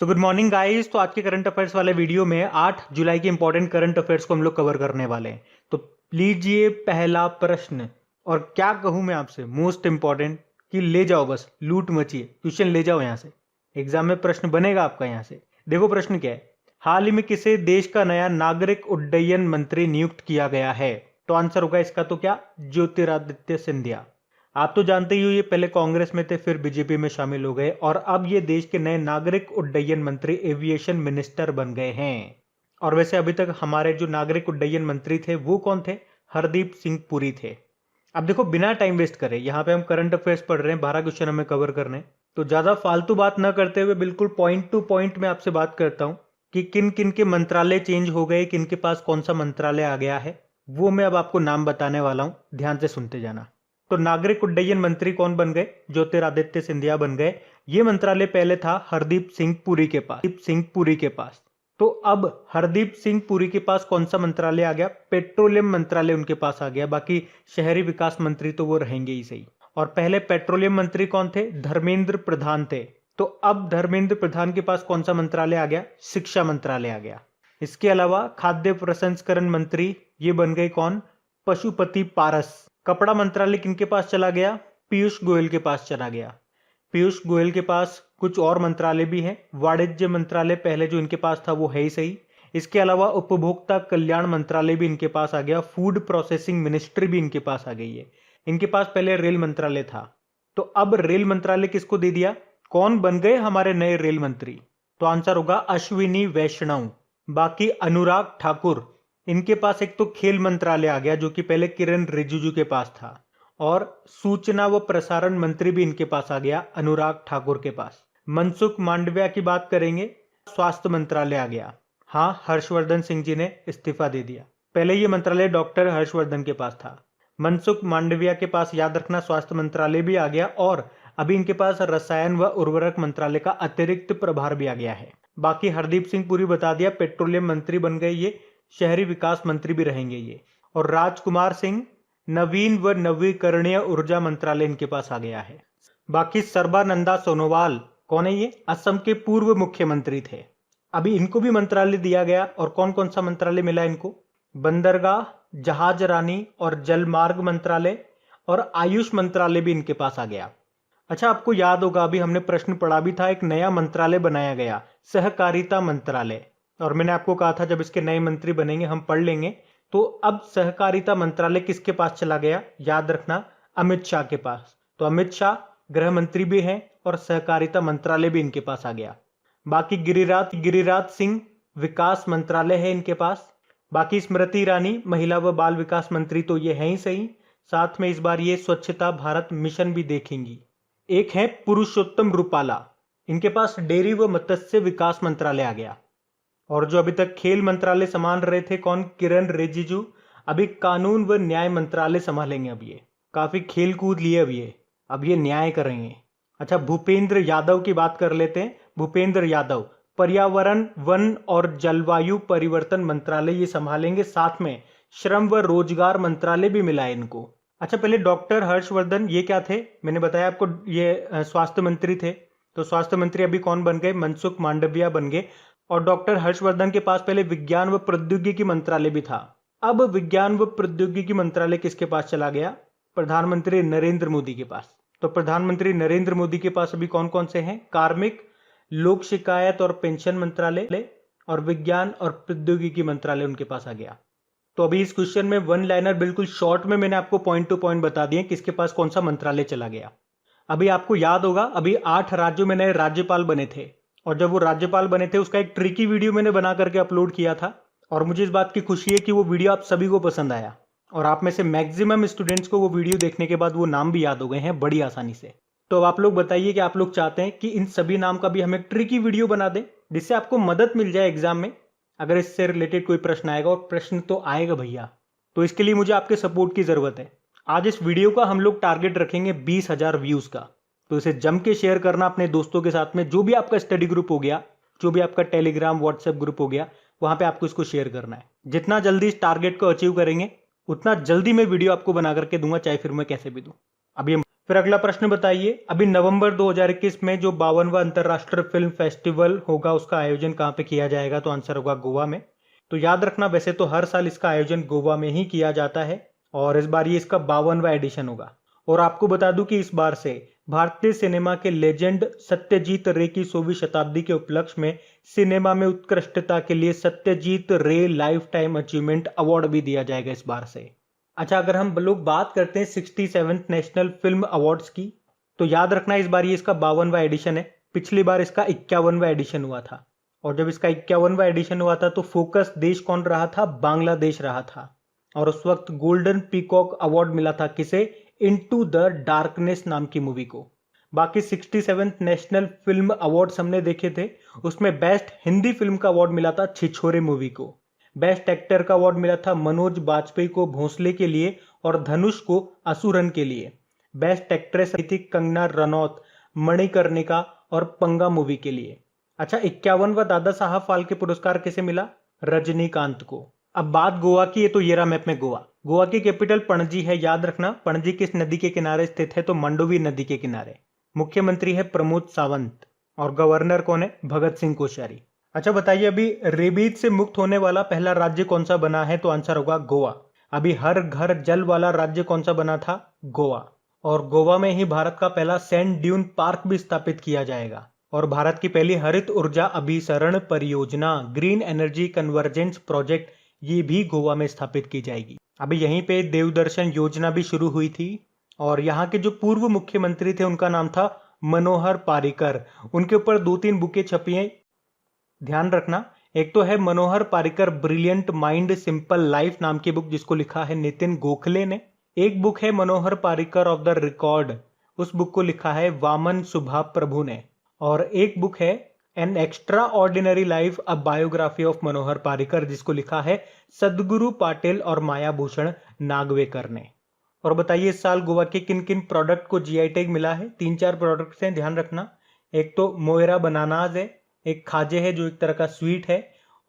So good morning guys. तो आज के करंट अफेयर्स वाले वीडियो में 8 जुलाई के इंपॉर्टेंट करंट अफेयर्स को हम लोग कवर करने वाले हैं। तो लीजिए पहला प्रश्न। और क्या कहूं मैं आपसे, मोस्ट इंपॉर्टेंट कि ले जाओ, बस लूट मचिए, क्वेश्चन ले जाओ यहां से। एग्जाम में प्रश्न बनेगा आपका यहां से। देखो प्रश्न क्या है। हाल ही में किसे देश का नया नागरिक उड्डयन मंत्री नियुक्त किया गया है? तो आंसर होगा इसका तो क्या, ज्योतिरादित्य सिंधिया। आप तो जानते ही हो ये पहले कांग्रेस में थे, फिर बीजेपी में शामिल हो गए और अब ये देश के नए नागरिक उड्डयन मंत्री, एविएशन मिनिस्टर बन गए हैं। और वैसे अभी तक हमारे जो नागरिक उड्डयन मंत्री थे वो कौन थे? हरदीप सिंह पुरी थे। अब देखो बिना टाइम वेस्ट करे, यहाँ पे हम करंट अफेयर्स पढ़ रहे हैं, 12 क्वेश्चन हमें कवर करने हैं। तो ज्यादा फालतू बात न करते हुए बिल्कुल पॉइंट टू पॉइंट में आपसे बात करता हूं कि किन किन के मंत्रालय चेंज हो गए, किन के पास कौन सा मंत्रालय आ गया है, वो मैं अब आपको नाम बताने वाला हूं, ध्यान से सुनते जाना। तो नागरिक उड्डयन मंत्री कौन बन गए? ज्योतिरादित्य सिंधिया बन गए। ये मंत्रालय पहले था हरदीप सिंह पुरी के पास। तो अब हरदीप सिंह पुरी के पास कौन सा मंत्रालय आ गया? पेट्रोलियम मंत्रालय उनके पास आ गया। बाकी शहरी विकास मंत्री तो वो रहेंगे ही सही। और पहले पेट्रोलियम मंत्री कौन थे? धर्मेंद्र प्रधान थे। तो अब धर्मेंद्र प्रधान के पास कौन सा मंत्रालय आ गया? शिक्षा मंत्रालय आ गया। इसके अलावा खाद्य प्रसंस्करण मंत्री ये बन गए कौन? पशुपति पारस। कपड़ा मंत्रालय किनके पास चला गया? पीयूष गोयल के पास चला गया। पीयूष गोयल के पास कुछ और मंत्रालय भी हैं। वाणिज्य मंत्रालय पहले जो इनके पास था वो है ही सही। इसके अलावा उपभोक्ता कल्याण मंत्रालय भी इनके पास आ गया। फूड प्रोसेसिंग मिनिस्ट्री भी इनके पास आ गई है। इनके पास पहले रेल मंत्रालय था। तो अब रेल मंत्रालय किसको दे दिया? कौन बन गए हमारे नए रेल मंत्री? तो आंसर होगा अश्विनी वैष्णव। बाकी अनुराग ठाकुर, इनके पास एक तो खेल मंत्रालय आ गया जो कि पहले किरण रिजिजू के पास था। और सूचना व प्रसारण मंत्री भी इनके पास आ गया, अनुराग ठाकुर के पास। मनसुख मांडविया की बात करेंगे, स्वास्थ्य मंत्रालय आ गया। हाँ, हर्षवर्धन सिंह जी ने इस्तीफा दे दिया। पहले ये मंत्रालय डॉक्टर हर्षवर्धन के पास था। मनसुख मांडविया के पास, याद रखना, स्वास्थ्य मंत्रालय भी आ गया। और अभी इनके पास रसायन व उर्वरक मंत्रालय का अतिरिक्त प्रभार भी आ गया है। बाकी हरदीप सिंह पुरी बता दिया, पेट्रोलियम मंत्री बन गए ये। शहरी विकास मंत्री भी रहेंगे ये। और राजकुमार सिंह नवीन व नवीकरणीय ऊर्जा मंत्रालय इनके पास आ गया है। बाकी सर्बानंदा सोनोवाल कौन है? ये असम के पूर्व मुख्यमंत्री थे। अभी इनको भी मंत्रालय दिया गया। और कौन कौन सा मंत्रालय मिला इनको? बंदरगाह, जहाज रानी और जलमार्ग मंत्रालय और आयुष मंत्रालय भी इनके पास आ गया। अच्छा, आपको याद होगा अभी हमने प्रश्न पढ़ा भी था, एक नया मंत्रालय बनाया गया, सहकारिता मंत्रालय। और मैंने आपको कहा था जब इसके नए मंत्री बनेंगे हम पढ़ लेंगे। तो अब सहकारिता मंत्रालय किसके पास चला गया? याद रखना, अमित शाह के पास। तो अमित शाह गृह मंत्री भी हैं और सहकारिता मंत्रालय भी इनके पास आ गया। बाकी गिरिराज सिंह विकास मंत्रालय है इनके पास। बाकी स्मृति ईरानी महिला व बाल विकास मंत्री तो ये है ही सही। साथ में इस बार ये स्वच्छता भारत मिशन भी देखेंगी। एक है पुरुषोत्तम रूपाला, इनके पास डेयरी व मत्स्य विकास मंत्रालय आ गया। और जो अभी तक खेल मंत्रालय संभाल रहे थे कौन? किरण रिजिजू, अभी कानून व न्याय मंत्रालय संभालेंगे। अब ये काफी खेल कूद लिए, अब ये न्याय करेंगे। अच्छा, भूपेंद्र यादव की बात कर लेते हैं। भूपेंद्र यादव पर्यावरण, वन और जलवायु परिवर्तन मंत्रालय ये संभालेंगे। साथ में श्रम व रोजगार मंत्रालय भी मिला है इनको। अच्छा, पहले डॉक्टर हर्षवर्धन ये क्या थे? मैंने बताया आपको, ये स्वास्थ्य मंत्री थे। तो स्वास्थ्य मंत्री अभी कौन बन गए? मनसुख मांडविया बन गए। और डॉक्टर हर्षवर्धन के पास पहले विज्ञान व प्रौद्योगिकी मंत्रालय भी था। अब विज्ञान व प्रौद्योगिकी मंत्रालय किसके पास चला गया? प्रधानमंत्री नरेंद्र मोदी के पास। तो प्रधानमंत्री नरेंद्र मोदी के पास अभी कौन कौन से हैं? कार्मिक, लोक शिकायत और पेंशन मंत्रालय और विज्ञान और प्रौद्योगिकी मंत्रालय उनके पास आ गया। तो अभी इस क्वेश्चन में वन लाइनर बिल्कुल शॉर्ट में मैंने आपको पॉइंट टू पॉइंट बता दिए किसके पास कौन सा मंत्रालय चला गया। अभी आपको याद होगा अभी 8 राज्यों में नए राज्यपाल बने थे। और जब वो राज्यपाल बने थे उसका एक ट्रिकी वीडियो मैंने बना करके अपलोड किया था। और मुझे इस बात की खुशी है कि वो वीडियो आप सभी को पसंद आया। और आप में से मैक्सिमम स्टूडेंट्स को वो वीडियो देखने के बाद वो नाम भी याद हो गए हैं बड़ी आसानी से। तो अब आप लोग बताइए कि आप लोग चाहते हैं कि इन सभी नाम का भी हम एक ट्रिकी वीडियो बना दें जिससे आपको मदद मिल जाए एग्जाम में, अगर इससे रिलेटेड कोई प्रश्न आएगा। और प्रश्न तो आएगा भैया, तो इसके लिए मुझे आपके सपोर्ट की जरूरत है। आज इस वीडियो का हम लोग टारगेट रखेंगे 20,000 व्यूज का। तो इसे जम के शेयर करना अपने दोस्तों के साथ में। जो भी आपका स्टडी ग्रुप हो गया, जो भी आपका टेलीग्राम व्हाट्सएप ग्रुप हो गया, वहां पे आपको इसको शेयर करना है। जितना जल्दी इस टारगेट को अचीव करेंगे उतना जल्दी मैं वीडियो आपको बना करके दूंगा, चाहे फिर मैं कैसे भी दूं। अभी फिर अगला प्रश्न बताइए, अभी नवंबर 2021 में जो 52वां अंतर्राष्ट्रीय फिल्म फेस्टिवल होगा उसका आयोजन कहाँ पे किया जाएगा? तो आंसर होगा गोवा में। तो याद रखना, वैसे तो हर साल इसका आयोजन गोवा में ही किया जाता है और इस बार ये इसका 52वां एडिशन होगा। और आपको बता दूं कि इस बार से भारतीय सिनेमा के लेजेंड सत्यजीत रे की 100वीं शताब्दी के उपलक्ष्य में सिनेमा में उत्कृष्टता के लिए सत्यजीत रे लाइफ टाइम अचीवमेंट अवार्ड भी दिया जाएगा इस बार से। अच्छा, अगर हम लोग बात करते हैं 67th नेशनल फिल्म अवार्ड्स की, तो याद रखना इस बार ये इसका 52वां एडिशन है। पिछली बार इसका 51वां एडिशन हुआ था और जब इसका 51वां एडिशन हुआ था तो फोकस देश कौन रहा था? बांग्लादेश रहा था। और उस वक्त गोल्डन पीकॉक अवार्ड मिला था किसे? इनटू द डार्कनेस नाम की मूवी को। बाकी 67th नेशनल फिल्म अवार्ड्स हमने देखे थे, उसमें बेस्ट हिंदी फिल्म का अवार्ड मिला था छिछोरे मूवी को। बेस्ट एक्टर का अवार्ड मिला था मनोज बाजपेयी को भोंसले के लिए और धनुष को असुरन के लिए। बेस्ट एक्ट्रेस आई थी कंगना रनौत मणिकर्णिका और पंगा मूवी के लिए। अच्छा, 51वां दादा साहब फाल्के पुरस्कार किसे मिला? रजनीकांत को। अब बात गोवा की है, तो ये रहा मैप में गोवा। गोवा की कैपिटल पणजी है, याद रखना। पणजी किस नदी के किनारे स्थित है? तो मंडोवी नदी के किनारे। मुख्यमंत्री है प्रमोद सावंत और गवर्नर कौन है? भगत सिंह कोश्यारी। अच्छा बताइए, अभी रेबीज से मुक्त होने वाला पहला राज्य कौन सा बना है? तो आंसर होगा गोवा। अभी हर घर जल वाला राज्य कौन सा बना था? गोवा। और गोवा में ही भारत का पहला सैंड ड्यून पार्क भी स्थापित किया जाएगा और भारत की पहली हरित ऊर्जा अभिसरण परियोजना ग्रीन एनर्जी कन्वर्जेंस प्रोजेक्ट ये भी गोवा में स्थापित की जाएगी। अभी यहीं पे देवदर्शन योजना भी शुरू हुई थी और यहाँ के जो पूर्व मुख्यमंत्री थे उनका नाम था मनोहर पारिकर। उनके ऊपर 2-3 बुकें छपी हैं, ध्यान रखना। एक तो है Manohar Parrikar brilliant mind simple life नाम की बुक, जिसको लिखा है नितिन गोखले ने। एक बुक है Manohar Parrikar of the record, उस बुक को लिखा है वामन सुभा प्रभु ने। और एक बुक है an extraordinary life a biography of Manohar Parrikar, जिसको लिखा है सदगुरु पाटिल और मायाभूषण नागवेकर ने। और बताइए, इस साल गोवा के किन किन प्रोडक्ट को जीआई टैग मिला है? 3-4 प्रोडक्ट्स हैं, ध्यान रखना। एक तो मोयरा बनानाज है, एक खाजे है जो एक तरह का स्वीट है,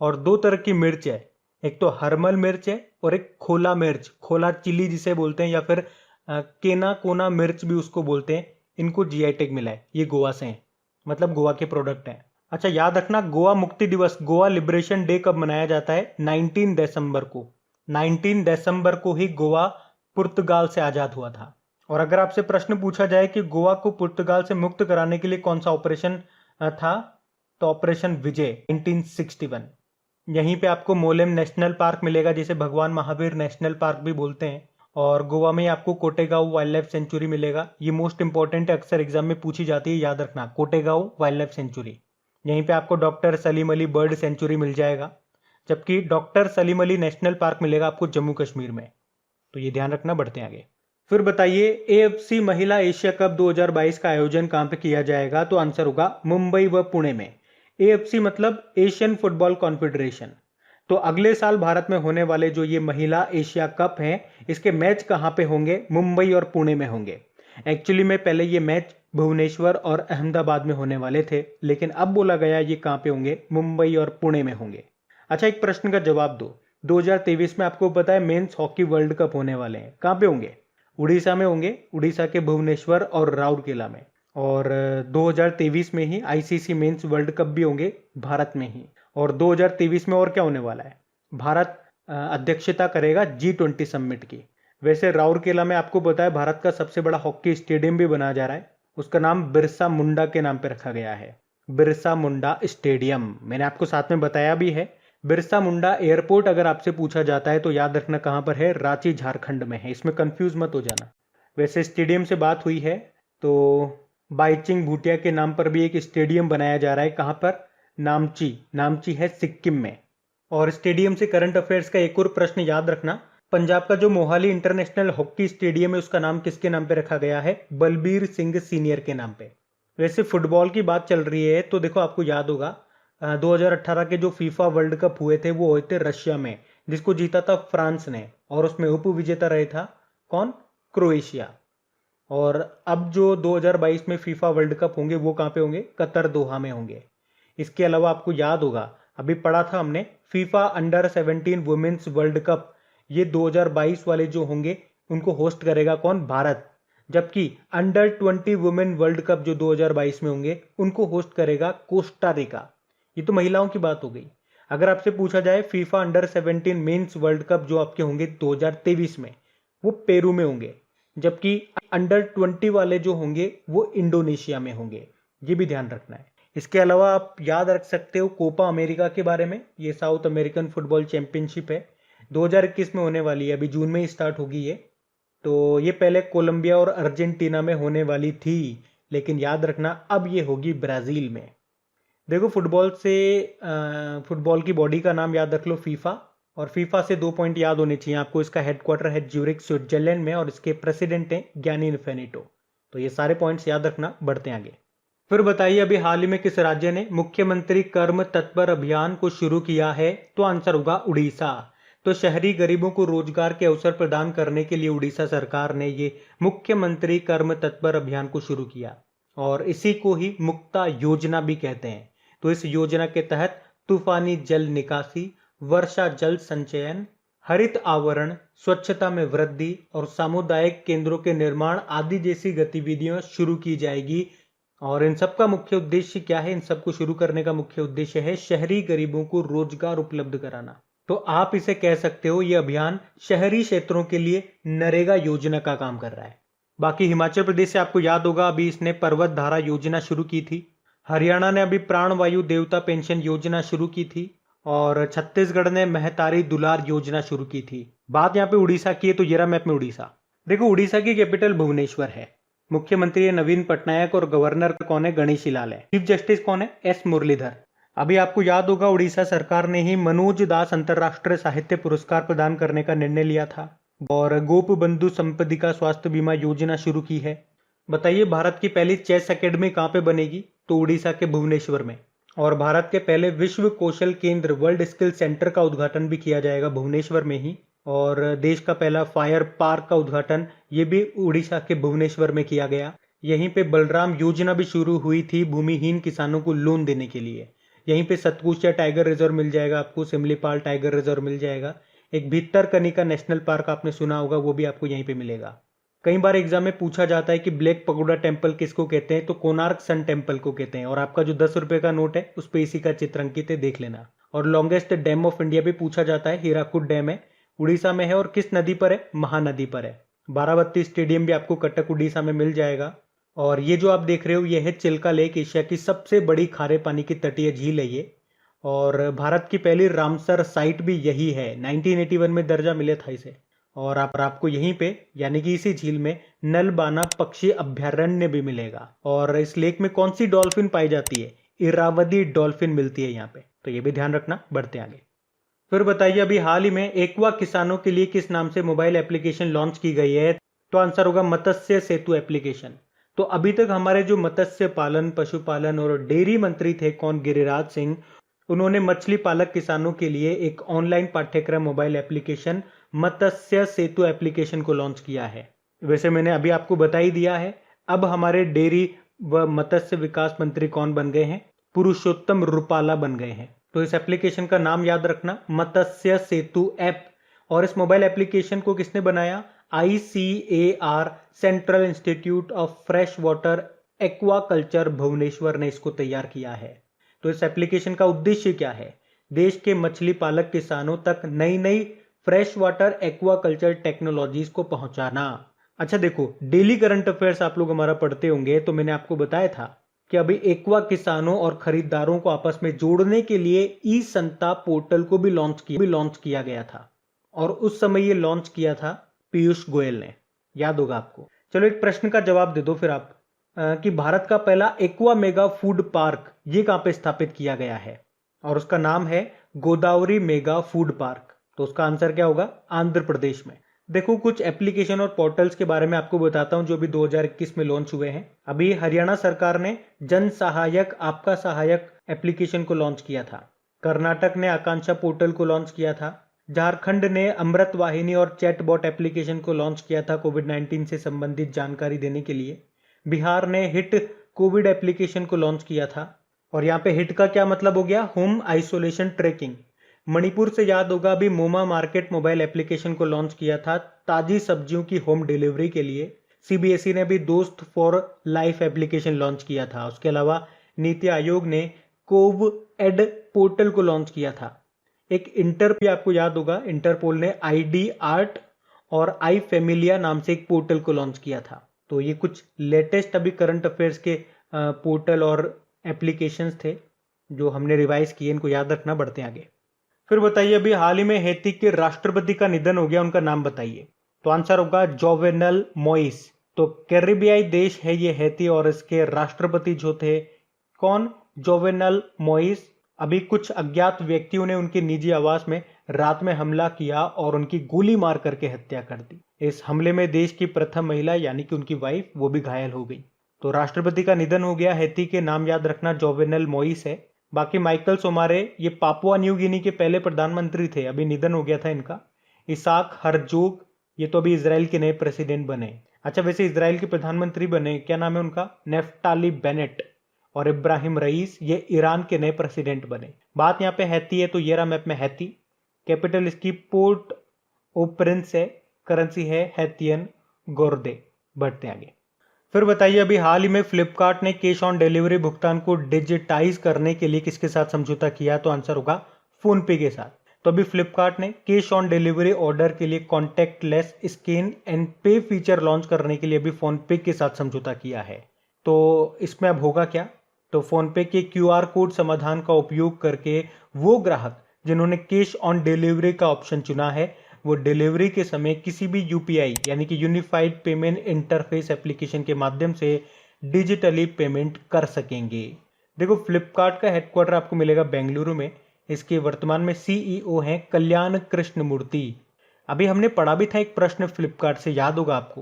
और 2 तरह की मिर्च है। एक तो हरमल मिर्च है और एक खोला मिर्च, खोला चिली जिसे बोलते हैं, या फिर केना कोना मिर्च भी उसको बोलते हैं। इनको जीआई टैग मिला है, ये गोवा से हैं, मतलब गोवा के प्रोडक्ट हैं। अच्छा याद रखना, गोवा मुक्ति दिवस, गोवा लिबरेशन डे कब मनाया जाता है? 19 दिसंबर को। 19 दिसंबर को ही गोवा पुर्तगाल से आजाद हुआ था। और अगर आपसे प्रश्न पूछा जाए कि गोवा को पुर्तगाल से मुक्त कराने के लिए कौन सा ऑपरेशन था, तो ऑपरेशन विजय 1961। यहीं पे आपको मोलेम नेशनल पार्क मिलेगा, जिसे भगवान महावीर नेशनल पार्क भी बोलते हैं। और गोवा में आपको कोटेगांव वाइल्ड लाइफ सेंचुरी मिलेगा, ये मोस्ट इंपॉर्टेंट है, अक्सर एग्जाम में पूछी जाती है, याद रखना, कोटेगांव वाइल्ड लाइफ सेंचुरी। यहीं पे आपको doctor Salim Ali bird sanctuary मिल जाएगा, जबकि doctor Salim Ali national park मिलेगा आपको जम्मू कश्मीर में। तो ये ध्यान रखना, बढ़ते हैं आगे। फिर बताइए, एएफसी महिला एशिया कप 2022 का आयोजन कहां पे किया जाएगा? तो आंसर होगा मुंबई व पुणे में। एएफसी मतलब एशियन फुटबॉल कॉन्फेडरेशन। तो अगले साल भारत में होने वाले जो ये महिला एशिया कप हैं, इसके मैच कहां पे होंगे? मुंबई और पुणे में होंगे। एक्चुअली में पहले ये मैच भुवनेश्वर और अहमदाबाद में होने वाले थे, लेकिन अब बोला गया ये कहां पे होंगे? मुंबई और पुणे में होंगे। अच्छा, एक प्रश्न का जवाब दो। 2023 में आपको पता है मेंस हॉकी वर्ल्ड कप होने वाले हैं, कहां पे होंगे? उड़ीसा में होंगे, उड़ीसा के भुवनेश्वर और राउरकेला में। और 2023 में ही आईसीसी मेंस वर्ल्ड कप भी होंगे भारत में ही। और 2023 में और क्या होने वाला है? भारत अध्यक्षता करेगा G20 समिट की। वैसे राउरकेला में आपको पता है भारत का सबसे बड़ा हॉकी स्टेडियम भी बनाया जा रहा है, उसका नाम बिरसा मुंडा के नाम पे रखा गया है, बिरसा मुंडा स्टेडियम। मैंने आपको साथ में बताया भी है। बिरसा मुंडा एयरपोर्ट अगर आपसे पूछा जाता है तो याद रखना कहां पर है? रांची झारखंड में है, इसमें कंफ्यूज मत हो जाना। वैसे स्टेडियम से बात हुई है तो बाईचिंग भूटिया के नाम पर भी एक स्टेडियम बनाया जा रहा है, कहां पर? नामची, नामची है सिक्किम में। और स्टेडियम से करंट अफेयर्स का एक और प्रश्न याद रखना, पंजाब का जो मोहाली इंटरनेशनल हॉकी स्टेडियम है उसका नाम किसके नाम पे रखा गया है? बलबीर सिंह सीनियर के नाम पे। वैसे फुटबॉल की बात चल रही है तो देखो, आपको याद होगा 2018 के जो फीफा वर्ल्ड कप हुए थे वो हुए थे रशिया में, जिसको जीता था फ्रांस ने, और उसमें उप विजेता रहे था कौन? क्रोएशिया। और अब जो 2022 में फीफा वर्ल्ड कप होंगे वो कहां पे होंगे? कतर दोहा में होंगे। इसके अलावा आपको याद होगा, अभी पढ़ा था हमने, FIFA under 17 women's world cup, ये 2022 वाले जो होंगे उनको होस्ट करेगा कौन? भारत। जबकि अंडर 20 वुमेन वर्ल्ड कप जो 2022 में होंगे उनको होस्ट करेगा कोस्टा रिका। ये तो महिलाओं की बात हो गई। अगर आपसे पूछा जाए FIFA under 17 mains world cup जो आपके होंगे 2023 में, वो पेरू में होंगे, जबकि अंडर 20 वाले जो होंगे वो इंडोनेशिया में होंगे। ये भी ध्यान रखना है। इसके अलावा आप याद रख सकते हो कोपा अमेरिका के बारे में। ये साउथ अमेरिकन फुटबॉल चैंपियनशिप है, 2021 में होने वाली है, अभी जून में ही स्टार्ट होगी ये। तो ये पहले कोलंबिया और अर्जेंटीना में होने वाली थी, लेकिन याद रखना अब ये होगी ब्राजील में। देखो फुटबॉल की बॉडी का नाम याद रख लो फीफा, और फीफा से 2 पॉइंट याद होने चाहिए आपको। इसका हेडक्वार्टर है ज्यूरिख स्विट्जरलैंड में और इसके प्रेसिडेंट हैं ज्ञानी इन्फेनिटो। तो ये सारे पॉइंट्स याद रखना। बढ़ते आगे। फिर बताइए अभी हाल ही में किस राज्य ने मुख्यमंत्री कर्म तत्पर अभियान को शुरू किया है? तो आंसर होगा उड़ीसा। तो शहरी गरीबों को रोजगार के अवसर प्रदान करने के लिए उड़ीसा सरकार ने ये मुख्यमंत्री कर्म तत्पर अभियान को शुरू किया, और इसी को ही मुक्ता योजना भी कहते हैं। तो इस योजना के तहत तूफानी जल निकासी, वर्षा जल संचयन, हरित आवरण, स्वच्छता में वृद्धि और सामुदायिक केंद्रों के निर्माण आदि जैसी गतिविधियां शुरू की जाएगी। और इन सब का मुख्य उद्देश्य क्या है? इन सबको शुरू करने का मुख्य उद्देश्य है शहरी गरीबों को रोजगार उपलब्ध कराना। तो आप इसे कह सकते हो ये अभियान शहरी क्षेत्रों के लिए नरेगा योजना का काम कर रहा है। बाकी हिमाचल प्रदेश से आपको याद होगा अभी इसने पर्वत धारा योजना शुरू की थी। हरियाणा ने अभी प्राणवायु देवता पेंशन योजना शुरू की थी, और छत्तीसगढ़ ने महतारी दुलार योजना शुरू की थी। बात यहाँ पे उड़ीसा की है, तो ये रहा मैप में उड़ीसा। देखो उड़ीसा की कैपिटल भुवनेश्वर है, मुख्यमंत्री है नवीन पटनायक और गवर्नर कौन है? गणेशी लाल है। चीफ जस्टिस कौन है? एस मुरलीधर। अभी आपको याद होगा उड़ीसा सरकार ने ही मनोज दास अंतरराष्ट्रीय साहित्य पुरस्कार प्रदान करने का निर्णय लिया था, और गोप बंधु संपदिका स्वास्थ्य बीमा योजना शुरू की है। बताइए भारत की पहली चेस एकेडमी कहाँ पे बनेगी? तो उड़ीसा के भुवनेश्वर में। और भारत के पहले विश्व कौशल केंद्र वर्ल्ड स्किल सेंटर का उद्घाटन भी किया जाएगा भुवनेश्वर में ही। और देश का पहला फायर पार्क का उद्घाटन ये भी उड़ीसा के भुवनेश्वर में किया गया। यहीं पे बलराम योजना भी शुरू हुई थी भूमिहीन किसानों को लोन देने के लिए। यहीं पे सतकुचिया टाइगर रिजर्व मिल जाएगा आपको, सिमलीपाल टाइगर रिजर्व मिल जाएगा। एक भितरकनिका नेशनल पार्क आपने सुना होगा, वो भी आपको यहीं पे मिलेगा। कई बार एग्जाम में पूछा जाता है कि ब्लैक पगोडा टेम्पल किसको कहते हैं? तो कोणार्क सन टेम्पल को कहते हैं। और आपका जो 10 रुपए का नोट है उस पर इसी का चित्र अंकित है, देख लेना। और लॉन्गेस्ट डैम ऑफ इंडिया भी पूछा जाता है, हीराकुड डैम है, उड़ीसा में है। और किस नदी पर है? महानदी पर है। बाराबत्ती स्टेडियम भी आपको कटक उड़ीसा में मिल जाएगा। और ये जो आप देख रहे हो ये है चिल्का लेक, एशिया की सबसे बड़ी खारे पानी की तटीय झील है ये। और भारत की पहली रामसर साइट भी यही है, 1981 में दर्जा मिला था इसे। और आपको यहीं पे यानी कि इसी झील में नलबाना पक्षी अभ्यारण्य भी मिलेगा। और इस लेक में कौन सी डॉल्फिन पाई जाती है? इरावदी डॉल्फिन मिलती है यहाँ पे, तो ये भी ध्यान रखना। बढ़ते आगे। फिर बताइए अभी हाल ही में एक्वा किसानों के लिए किस नाम से मोबाइल एप्लीकेशन लॉन्च की गई है? तो आंसर होगा मत्स्य सेतु एप्लीकेशन। तो अभी तक हमारे जो मत्स्य पालन, पशुपालन और डेयरी मंत्री थे कौन? गिरिराज सिंह। उन्होंने मछली पालक किसानों के लिए एक ऑनलाइन पाठ्यक्रम मोबाइल एप्लीकेशन मत्स्य सेतु एप्लीकेशन को लॉन्च किया है। वैसे मैंने अभी आपको बता ही दिया है। अब हमारे डेयरी व मत्स्य विकास मंत्री कौन बन गए हैं? पुरुषोत्तम रूपाला बन गए हैं। तो इस एप्लीकेशन का नाम याद रखना, मत्स्य सेतु ऐप। और इस मोबाइल एप्लीकेशन को किसने बनाया? ICAR central institute of fresh water aquaculture Bhubaneswar ने इसको तैयार किया है। तो इस एप्लीकेशन का उद्देश्य क्या है? देश के मछली पालक किसानों तक नई नई फ्रेश वाटर एक्वाकल्चर टेक्नोलॉजीज को पहुंचाना। अच्छा देखो, डेली करंट अफेयर्स आप लोग हमारा पढ़ते होंगे, तो मैंने आपको बताया था कि अभी एक्वा किसानों और खरीदारों को आपस में जोड़ने के लिए ई संता पोर्टल को भी लॉन्च किया गया था। और उस समय ये लॉन्च किया था पीयूष गोयल ने, याद होगा आपको। चलो एक प्रश्न का जवाब दे दो फिर आप, कि भारत का पहला एक्वा मेगा फूड पार्क ये कहां पे स्थापित किया गया है? और उसका नाम है गोदावरी मेगा फूड पार्क। तो उसका आंसर क्या होगा? आंध्र प्रदेश में। देखो कुछ एप्लीकेशन और पोर्टल्स के बारे में आपको बताता हूं जो भी 2021 में लॉन्च हुए हैं। अभी हरियाणा सरकार ने जन सहायक आपका सहायक एप्लीकेशन को लॉन्च किया था। कर्नाटक ने आकांक्षा पोर्टल को लॉन्च किया था। झारखंड ने अमृत वाहिनी और चैटबॉट एप्लीकेशन को लॉन्च किया था कोविड-19 से संबंधित जानकारी देने के लिए। बिहार ने हिट कोविड एप्लीकेशन को लॉन्च किया था। और यहाँ पे हिट का क्या मतलब हो गया? Home isolation trekking. मणिपुर से याद होगा अभी मोमा मार्केट मोबाइल एप्लीकेशन को लॉन्च किया था ताजी सब्जियों की होम डिलीवरी के लिए। सीबीएसई ने भी दोस्त फॉर लाइफ एप्लीकेशन लॉन्च किया था। उसके अलावा नीति आयोग ने कोव एड पोर्टल को लॉन्च किया था। एक इंटर भी आपको याद होगा, इंटरपोल ने आईडी आर्ट और आई फेमिलिया नाम से एक पोर्टल को लॉन्च किया था। तो ये कुछ लेटेस्ट अभी करंट अफेयर्स के पोर्टल और एप्लीकेशंस थे जो हमने रिवाइज किए, इनको याद रखना। बढ़ते आगे। फिर बताइए, अभी हाल ही में हैती के राष्ट्रपति का निधन हो गया, उनका नाम बताइए। तो आंसर होगा जोवेनल मोइस। तो कैरिबियाई देश है ये हैती और इसके राष्ट्रपति जो थे कौन? Jovenel Moise. अभी कुछ अज्ञात व्यक्तियों ने उनके निजी आवास में रात में हमला किया और उनकी गोली मार करके हत्या कर दी। इस हमले में देश की प्रथम महिला यानी कि उनकी वाइफ वो भी घायल हो गई। तो राष्ट्रपति का निधन हो गया। हैती के नाम याद रखना जोवेनल मोइस है। बाकी माइकल सोमारे ये पापुआ न्यू गिनी के पहले प्रधानमंत्री थे, अभी निधन हो गया था इनका। इसाक हरजोग ये तो अभी इजराइल के नए प्रेसिडेंट बने। अच्छा, वैसे इजराइल के प्रधानमंत्री बने, क्या नाम है उनका? Naftali Bennett. और इब्राहिम रईस ये ईरान के नए प्रेसिडेंट बने। बात यहाँ पे हैती है तो ये रहा मैप में हैती। कैपिटल इसकी पोर्ट ओ प्रिंस है। करेंसी है हैतियन गोर्दे। बढ़ते आगे। फिर बताइए, अभी हाल ही में फ्लिपकार्ट ने कैश ऑन डिलीवरी भुगतान को डिजिटाइज करने के लिए किसके साथ समझौता किया? तो आंसर होगा फोन पे के साथ। तो अभी फ्लिपकार्ट ने कैश ऑन डिलीवरी ऑर्डर के लिए contactless scan and pay feature launch करने के लिए अभी फोन पे के साथ समझौता किया है। तो इसमें अब होगा क्या? तो फोन पे के क्यूआर कोड समाधान का उपयोग करके वो ग्राहक जिन्होंने कैश ऑन डिलीवरी का ऑप्शन चुना है वो डिलीवरी के समय किसी भी यूपीआई यानी कि यूनिफाइड पेमेंट इंटरफेस एप्लीकेशन के माध्यम से डिजिटली पेमेंट कर सकेंगे। देखो, फ्लिपकार्ट का हेडक्वार्टर आपको मिलेगा बेंगलुरु में। इसके वर्तमान में सीईओ हैं कल्याण कृष्ण मूर्ति। अभी हमने पढ़ा भी था एक प्रश्न फ्लिपकार्ट से, याद होगा आपको,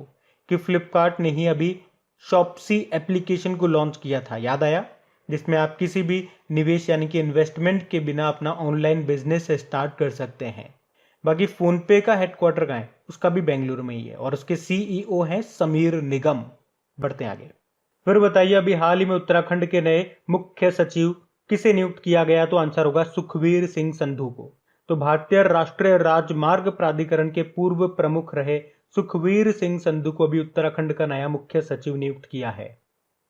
कि फ्लिपकार्ट ने ही अभी शॉप्सी एप्लीकेशन को लॉन्च किया था, याद आया? जिसमें आप किसी भी निवेश यानी कि इन्वेस्टमेंट के बिना अपना ऑनलाइन बिजनेस स्टार्ट कर सकते हैं। बाकी फोन पे का हेडक्वार्टर कहाँ है? उसका भी बेंगलुरु में ही है और उसके सीईओ हैं समीर निगम। बढ़ते हैं आगे। फिर बताइए, अभी हाल ही में उत्तराखंड के नए मुख्य सचिव किसे नियुक्त किया गया? तो आंसर होगा सुखवीर सिंह संधू को। तो भारतीय राष्ट्रीय राजमार्ग प्राधिकरण के पूर्व प्रमुख रहे सुखवीर सिंह संधू को अभी उत्तराखंड का नया मुख्य सचिव नियुक्त किया है।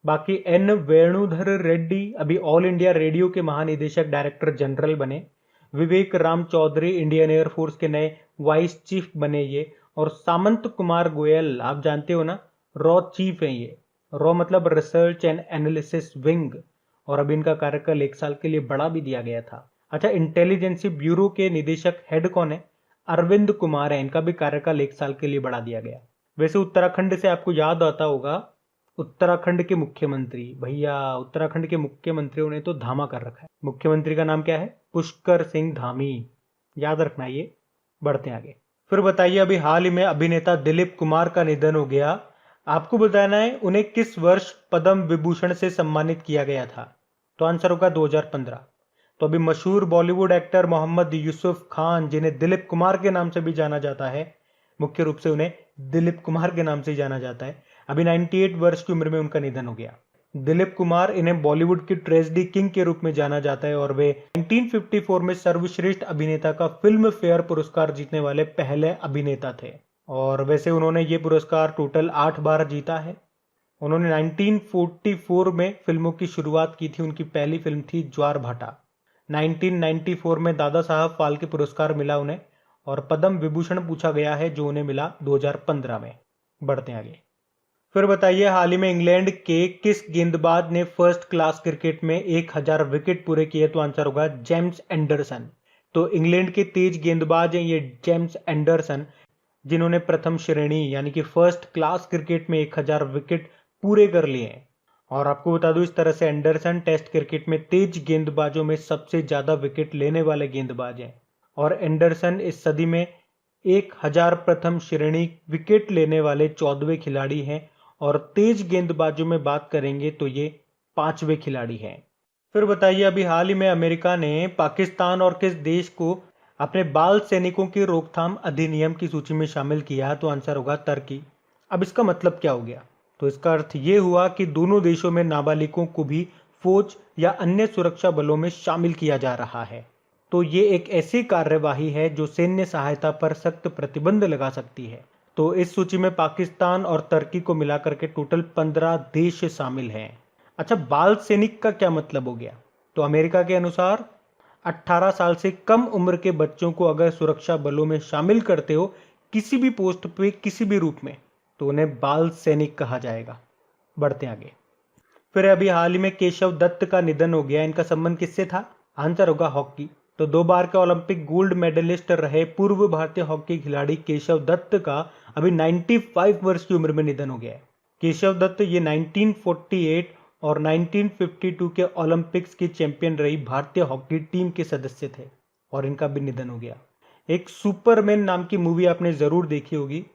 बाकी एन वेणुधर रेड्डी अभी ऑल इंडिया रेडियो के महानिदेशक डायरेक्टर जनरल बने। विवेक राम चौधरी इंडियन एयरफोर्स के नए वाइस चीफ बने ये। और सामंत कुमार गोयल आप जानते हो ना, रॉ चीफ है ये। रॉ मतलब रिसर्च एंड एनालिसिस विंग। और अभी इनका कार्यकाल 1 साल के लिए बढ़ा भी दिया गया था। अच्छा, इंटेलिजेंसी ब्यूरो के निदेशक हेड कौन है? अरविंद कुमार है, इनका भी कार्यकाल 1 साल के लिए बढ़ा दिया गया। वैसे उत्तराखंड से आपको याद आता होगा, उत्तराखंड के मुख्यमंत्री, भैया उत्तराखंड के मुख्यमंत्रियों ने तो धामा कर रखा है। मुख्यमंत्री का नाम क्या है? पुष्कर सिंह धामी, याद रखना ये। बढ़ते आगे। फिर बताइए, अभी हाल ही में अभिनेता दिलीप कुमार का निधन हो गया। आपको बताना है उन्हें किस वर्ष पद्म विभूषण से सम्मानित किया गया था? तो आंसर होगा 2015। तो अभी मशहूर बॉलीवुड एक्टर मोहम्मद यूसुफ खान, जिन्हें दिलीप कुमार के नाम से भी जाना जाता है, मुख्य रूप से उन्हें दिलीप कुमार के नाम से जाना जाता है, अभी 98 वर्ष की उम्र में उनका निधन हो गया। दिलीप कुमार, इन्हें बॉलीवुड की ट्रेजेडी किंग के रूप में जाना जाता है और वे 1954 में सर्वश्रेष्ठ अभिनेता का फिल्म फेयर पुरस्कार जीतने वाले पहले अभिनेता थे। और वैसे उन्होंने ये पुरस्कार टोटल 8 बार जीता है। उन्होंने 1944 में फिल्मों की शुरुआत की थी, उनकी पहली फिल्म थी ज्वार भाटा। 1994 में दादा साहब फाल्के पुरस्कार मिला उन्हें और पद्म विभूषण पूछा गया है जो उन्हें मिला 2015 में। बढ़ते आगे। फिर बताइए, हाल ही में इंग्लैंड के किस गेंदबाज ने फर्स्ट क्लास क्रिकेट में 1000 विकेट पूरे किए? तो आंसर होगा जेम्स एंडरसन। तो इंग्लैंड के तेज गेंदबाज हैं ये जेम्स एंडरसन, जिन्होंने प्रथम श्रेणी यानी कि फर्स्ट क्लास क्रिकेट में 1000 विकेट पूरे कर लिए हैं। और आपको बता दूं, इस तरह से एंडरसन टेस्ट क्रिकेट में तेज गेंदबाजों में सबसे ज्यादा विकेट लेने वाले गेंदबाज हैं। और एंडरसन इस सदी में 1000 प्रथम श्रेणी विकेट लेने वाले 14वें खिलाड़ी हैं और तेज गेंदबाजों में बात करेंगे तो ये 5वें खिलाड़ी हैं। फिर बताइए, अभी हाल ही में अमेरिका ने पाकिस्तान और किस देश को अपने बाल सैनिकों की रोकथाम अधिनियम की सूची में शामिल किया? तो आंसर होगा तुर्की। अब इसका मतलब क्या हो गया? तो इसका अर्थ ये हुआ कि दोनों देशों में नाबालिगों को भी फौज या अन्य सुरक्षा बलों में शामिल किया जा रहा है। तो ये एक ऐसी कार्यवाही है जो सैन्य सहायता पर सख्त प्रतिबंध लगा सकती है। तो इस सूची में पाकिस्तान और तुर्की को मिलाकर के टोटल 15 देश शामिल हैं। अच्छा, बाल सैनिक का क्या मतलब हो गया? तो अमेरिका के अनुसार 18 साल से कम उम्र के बच्चों को अगर सुरक्षा बलों में शामिल करते हो किसी भी पोस्ट पे किसी भी रूप में, तो उन्हें बाल सैनिक कहा जाएगा। बढ़ते आगे। फिर अभी हाल ही में केशव दत्त का निधन हो गया। इनका संबंध किससे था? आंसर होगा हॉकी। तो 2 बार के ओलंपिक गोल्ड मेडलिस्ट रहे पूर्व भारतीय हॉकी खिलाड़ी केशव दत्त का अभी 95 वर्ष की उम्र में निधन हो गया है। केशव दत्त ये 1948 और 1952 के ओलंपिक्स की चैंपियन रही भारतीय हॉकी टीम के सदस्य थे और इनका भी निधन हो गया। एक सुपरमैन नाम की मूवी आपने जरूर देखी होगी,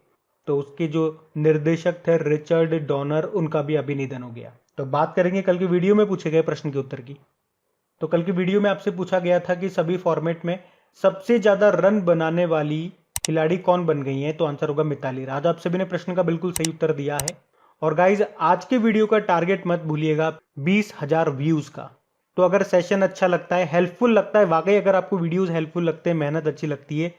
तो उसके जो निर्देशक थे रिचर्ड डॉनर, उनका भी अभी निधन हो गया। तो बात करेंगे कल की वीडियो में पूछे गए प्रश्न के उत्तर की। तो कल की वीडियो में आपसे पूछा गया था कि सभी फॉर्मेट में सबसे ज्यादा रन बनाने वाली खिलाड़ी कौन बन गई है? तो आंसर होगा मिताली राज। आप सभी ने प्रश्न का बिल्कुल सही उत्तर दिया है। और गाइज, आज के वीडियो का टारगेट मत भूलिएगा 20,000 व्यूज का। तो अगर सेशन अच्छा लगता है, हेल्पफुल लगता है, वाकई अगर आपको वीडियोस हेल्पफुल लगते हैं, मेहनत अच्छी लगती है,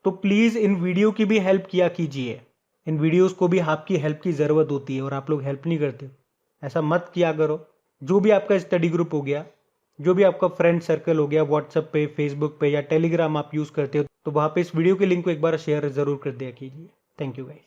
तो प्लीज इन वीडियो की भी हेल्प किया कीजिए। इन वीडियोस को भी आपकी हेल्प की जरूरत होती है और आप लोग हेल्प नहीं करते। ऐसा मत किया करो। जो भी आपका स्टडी ग्रुप हो गया, जो भी आपका फ्रेंड सर्कल हो गया, व्हाट्सएप पे, फेसबुक पे या टेलीग्राम आप यूज करते हो, तो वहां पे इस वीडियो के लिंक को एक बार शेयर जरूर कर दिया कीजिए। Thank you guys.